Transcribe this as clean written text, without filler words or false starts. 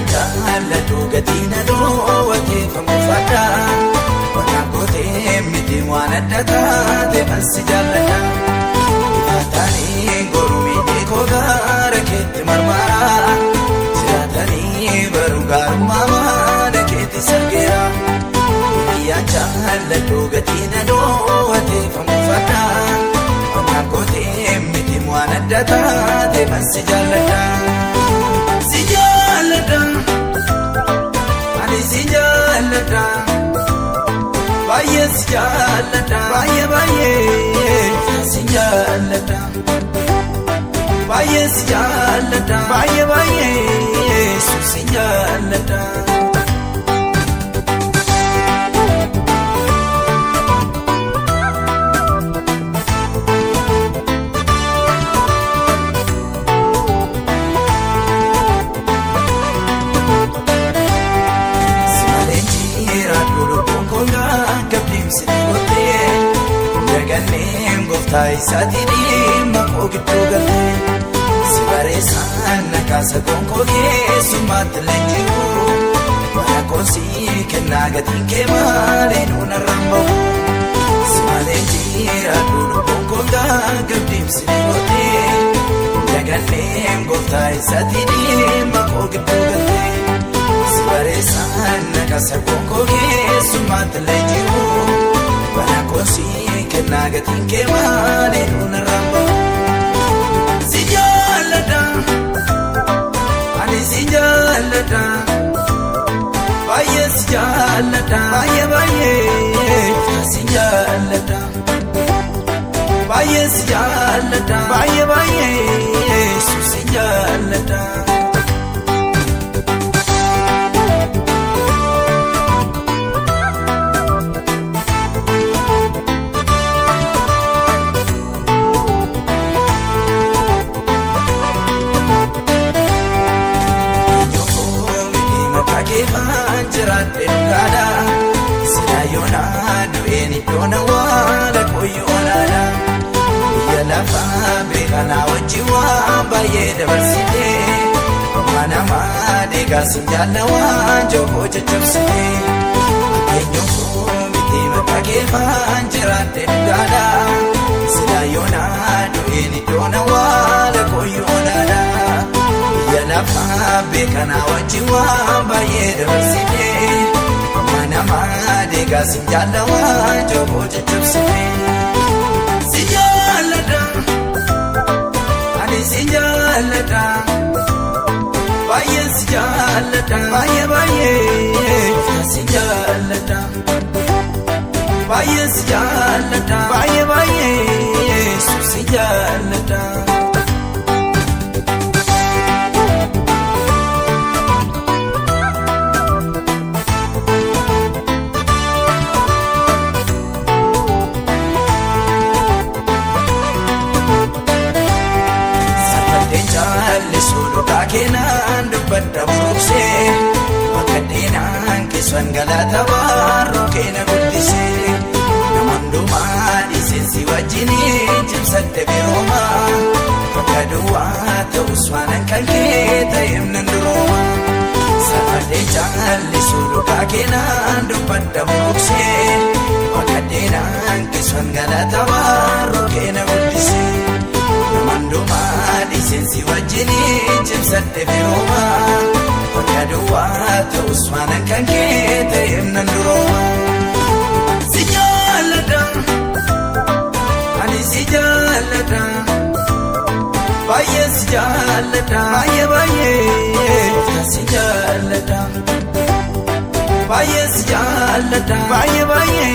Jalla duga tina do wati famufada wana gote miti wana data de bansi jalla da atani gorumi de kogara kete marmara siratani barugar mama de kete sargera ya jalla duga tina do wati famufada wana gote miti wana data de bansi jalla da Baye sijalada, baye baye sijalada, baye sijalada, baye baye sijalada. Tai satini makoki togale sibaresan nakasa konkoge sumat lenjiru makosi kenaga tinke mare nuna rambo simalenjira dulu konkoga gabdim sinote jagane ngotai satini makoki togale sibaresan nakasa konkoge sumat lenjiru makosi naga tinke mare nuna rambo sijalada ani sijalada baye sijalada baye baye sijalada baye sijalada baye baye sijalada Dona wala koyonada yala fa begana wajiwa baye da barsite mana ma de gasinjala wa jogo chachapsite akenyo ko miti makage fanjira de gada sila yona doeni dona wala koyonada yala fa begana wajiwa baye da barsite Nama de gasinjala wa jogo chachapsite sijalada ani sijalada baye sijalada baye baye sijalada baye sijalada baye baye sijalada Kenan dubadda burukse Makadinaan kiswan galata warro kena guddise Namanduma disensi wajini jimsatte biroma Fakadua ta'us wanan kalketa yemnan duroma Safade jalli suluka kenan dubadda burukse Makadinaan kiswan galata warro kena guddise Namanduma disensi wajini jimsatte biroma Fakadua ta'us wanan kalketa yemnan duroma Sijalada ani sijalada baye sijalada baye baye sijalada baye sijalada baye baye